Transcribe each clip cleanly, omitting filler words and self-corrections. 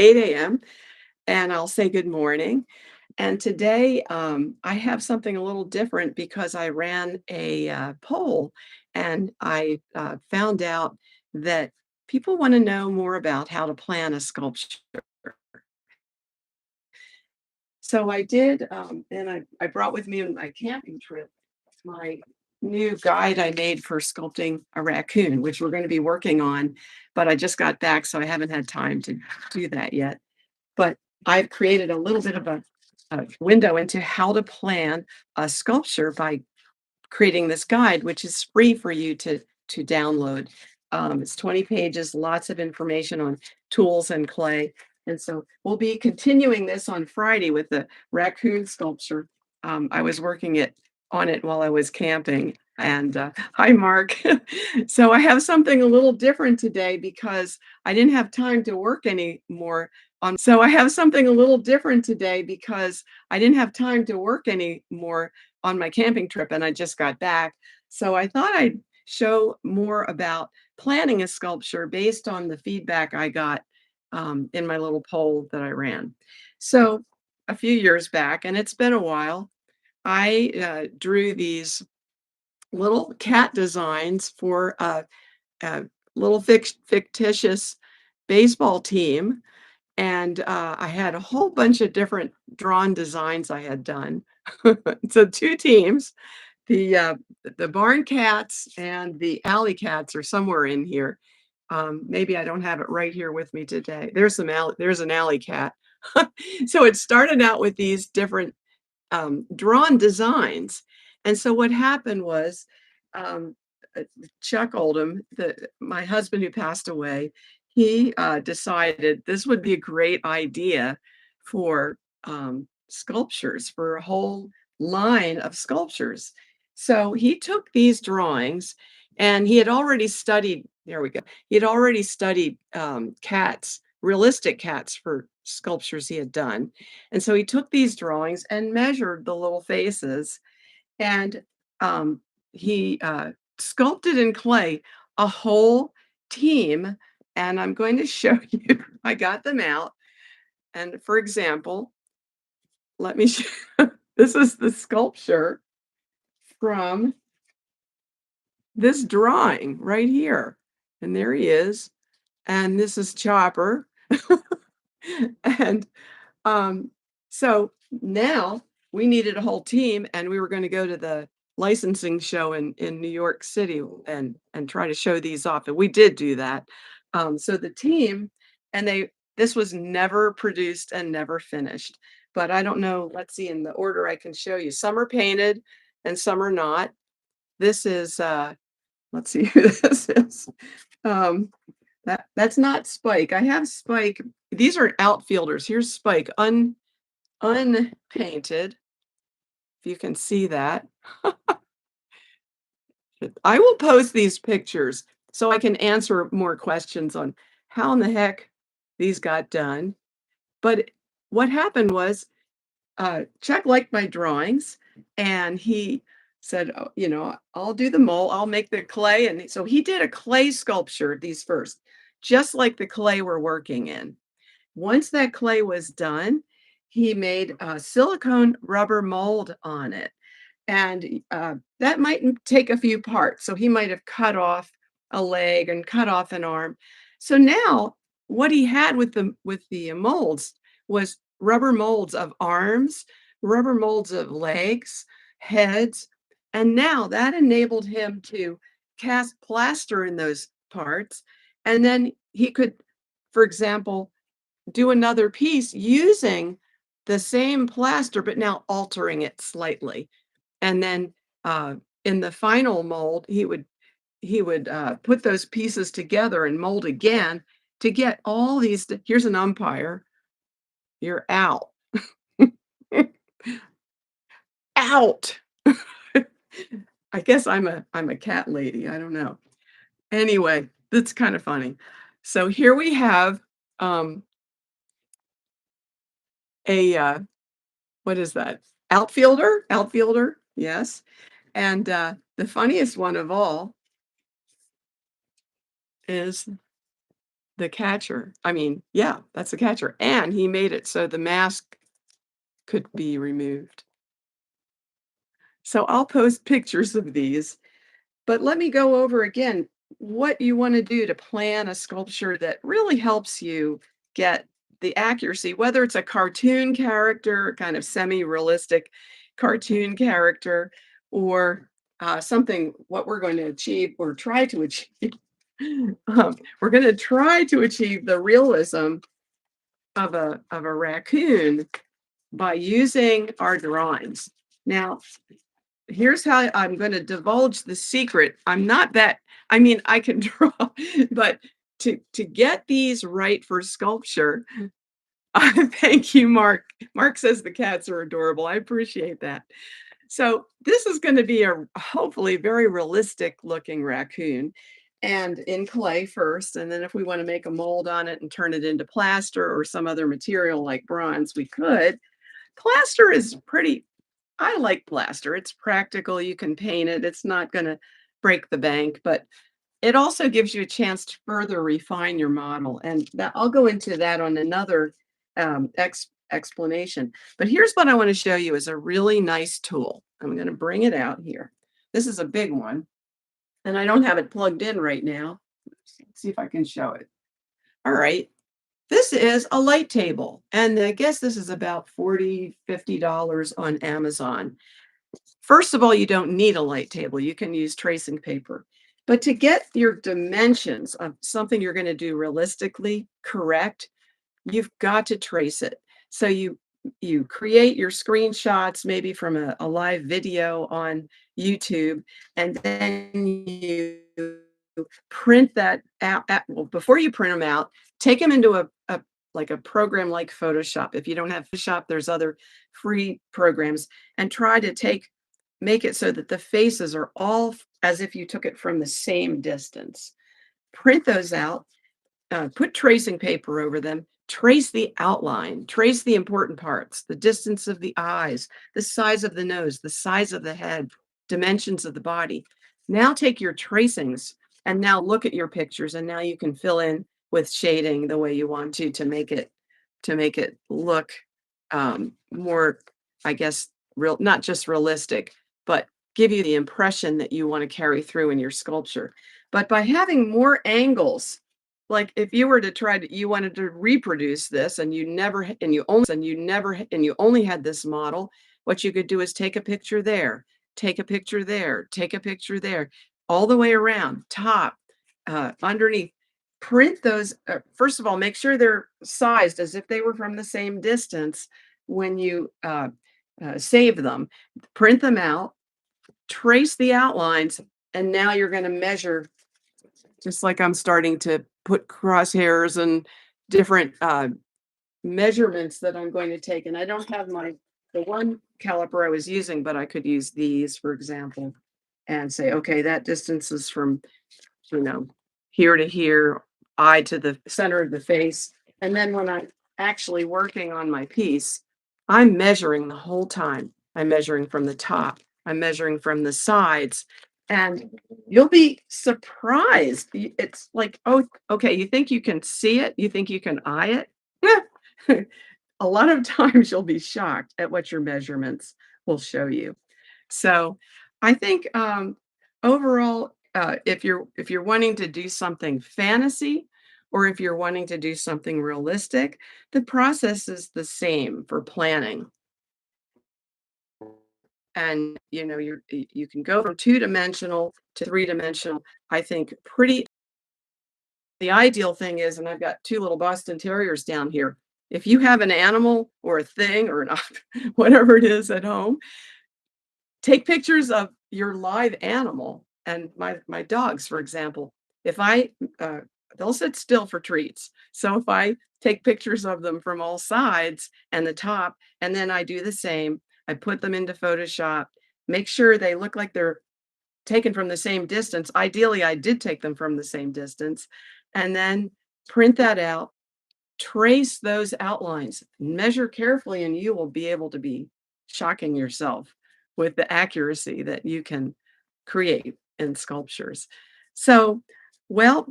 8 a.m. and I'll say good morning. And today I have something a little different because I ran a poll and I found out that people want to know more about how to plan a sculpture. So I did, and I brought with me on my camping trip my new guide I made for sculpting a raccoon, which we're going to be working on. But I just got back, so I haven't had time to do that yet. But I've created a little bit of a window into how to plan a sculpture by creating this guide, which is free for you to download. It's 20 pages, lots of information on tools and clay. And so we'll be continuing this on Friday with the raccoon sculpture. I was working it on it while I was camping. And hi, Mark. So I have something a little different today because I didn't have time to work anymore on. So I have something a little different today because I didn't have time to work anymore on my camping trip and I just got back. So I thought I'd show more about planning a sculpture based on the feedback I got in my little poll that I ran. So a few years back, and it's been a while, I drew these little cat designs for a little fictitious baseball team. And I had a whole bunch of different drawn designs I had done. So two teams, the uh, the barn cats and the alley cats are somewhere in here. Maybe I don't have it right here with me today. There's an alley cat. So it started out with these different drawn designs. And so what happened was um, uh, Chuck Oldham, my husband who passed away, he decided this would be a great idea for sculptures, for a whole line of sculptures. So he took these drawings and he had already studied, there we go, he had already studied cats, realistic cats for sculptures he had done. And so he took these drawings and measured the little faces, and he sculpted in clay a whole team. And I'm going to show you, I got them out. And for example, let me show, this is the sculpture from this drawing right here. And there he is. And this is Chopper. And Um, so now we needed a whole team and we were going to go to the licensing show in New York City and try to show these off. And we did do that. So the team and this was never produced and never finished. But I don't know. Let's see in the order I can show you. Some are painted and some are not. This is let's see who this is. Um, that's not Spike. I have Spike. These are outfielders. Here's Spike, unpainted, if you can see that. I will post these pictures so I can answer more questions on how in the heck these got done. But what happened was Chuck liked my drawings and he said, oh, I'll do the mold, I'll make the clay. And so he did a clay sculpture, these first, just like the clay we're working in. Once that clay was done, he made a silicone rubber mold on it. And that might take a few parts. So he might have cut off a leg and cut off an arm. So now what he had with the molds was rubber molds of arms, rubber molds of legs, heads, and now that enabled him to cast plaster in those parts. And then he could, for example, do another piece using the same plaster, but now altering it slightly. And then in the final mold, he would put those pieces together and mold again to get all these. Here's an umpire. You're out. Out. I guess I'm a cat lady. I don't know. Anyway, that's kind of funny. So here we have um, a what is that? Outfielder? Outfielder, yes. And the funniest one of all is the catcher. I mean, yeah, that's the catcher. And he made it so the mask could be removed. So I'll post pictures of these, but let me go over again what you want to do to plan a sculpture that really helps you get the accuracy, whether it's a cartoon character, kind of semi-realistic cartoon character, or something what we're going to achieve or try to achieve. We're going to try to achieve the realism of a raccoon by using our drawings. Now, here's how I'm going to divulge the secret. I'm not that, I mean, I can draw, but to get these right for sculpture, thank you, Mark. Mark says the cats are adorable. I appreciate that. So this is going to be a hopefully very realistic looking raccoon and in clay first. And then if we want to make a mold on it and turn it into plaster or some other material like bronze, we could. Plaster is pretty, I like plaster. It's practical. You can paint it. It's not going to break the bank, but it also gives you a chance to further refine your model. And that I'll go into that on another explanation. But here's what I want to show you is a really nice tool. I'm going to bring it out here. This is a big one, and I don't have it plugged in right now. Let's see if I can show it. All right. This is a light table, and I guess this is about $40, $50 on Amazon. First of all, you don't need a light table. You can use tracing paper. But to get your dimensions of something you're going to do realistically correct, you've got to trace it. So you create your screenshots maybe from a live video on YouTube, and then you print that out. Well, before you print them out, take them into a like a program like Photoshop. If you don't have Photoshop, there's other free programs, and try to make it so that the faces are all as if you took it from the same distance. Print those out, put tracing paper over them, trace the outline, trace the important parts, the distance of the eyes, the size of the nose, the size of the head, dimensions of the body. Now take your tracings and now look at your pictures, and now you can fill in with shading the way you want to make it look more, I guess, real, not just realistic, but give you the impression that you want to carry through in your sculpture. But by having more angles, like if you were to try to, you wanted to reproduce this and you never, and you only had this model, what you could do is take a picture there, take a picture there, take a picture there, all the way around, top, underneath. Print those. First of all, make sure they're sized as if they were from the same distance when you save them. Print them out, trace the outlines, and now you're going to measure, just like I'm starting to put crosshairs and different measurements that I'm going to take. And I don't have the one caliper I was using, but I could use these, for example, and say, okay, that distance is from, you know, here to here, eye to the center of the face. And then when I'm actually working on my piece, I'm measuring the whole time. I'm measuring from the top, I'm measuring from the sides, and you'll be surprised. It's like, oh, okay, you think you can see it? You think you can eye it? A lot of times you'll be shocked at what your measurements will show you. So I think overall, if you're wanting to do something fantasy, or if you're wanting to do something realistic, the process is the same for planning. And you can go from two-dimensional to three-dimensional. I think pretty the ideal thing is, and I've got two little Boston Terriers down here. If you have an animal or a thing or not, whatever it is at home, take pictures of your live animal. And my dogs, for example, if I they'll sit still for treats. So if I take pictures of them from all sides and the top, and then I do the same, I put them into Photoshop, make sure they look like they're taken from the same distance. Ideally, I did take them from the same distance, and then print that out, trace those outlines, measure carefully, and you will be able to be shocking yourself with the accuracy that you can create in sculptures. So Well,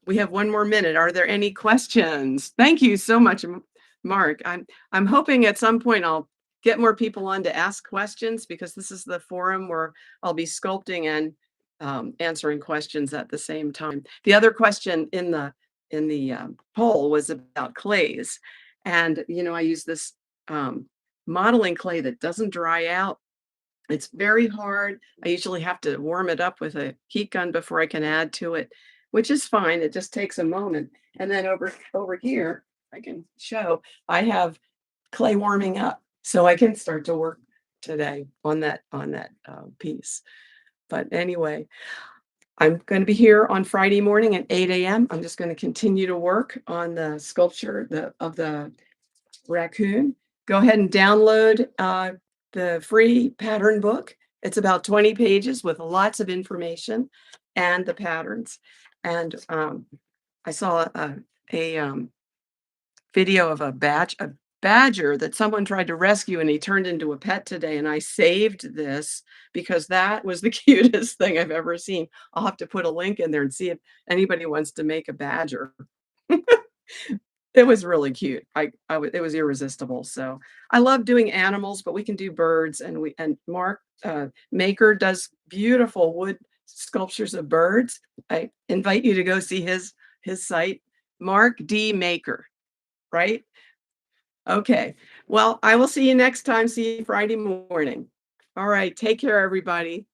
we have one more minute. Are there any questions? Thank you so much, Mark. I'm hoping at some point I'll get more people on to ask questions because this is the forum where I'll be sculpting and answering questions at the same time. The other question in the poll was about clays, and I use this um, modeling clay that doesn't dry out. It's very hard. I usually have to warm it up with a heat gun before I can add to it, which is fine. It just takes a moment. And then over here, I can show I have clay warming up, so I can start to work today on that piece. But anyway, I'm going to be here on Friday morning at 8 a.m. I'm just going to continue to work on the sculpture of the raccoon. Go ahead and download the free pattern book. It's about 20 pages with lots of information and the patterns. And I saw a video of a badger that someone tried to rescue and he turned into a pet today. And I saved this because that was the cutest thing I've ever seen. I'll have to put a link in there and see if anybody wants to make a badger. It was really cute. It was irresistible. So I love doing animals, but we can do birds, and Mark Maker does beautiful wood sculptures of birds. I invite you to go see his site, Mark D Maker, right? Okay. Well, I will see you next time. See you Friday morning. All right. Take care, everybody.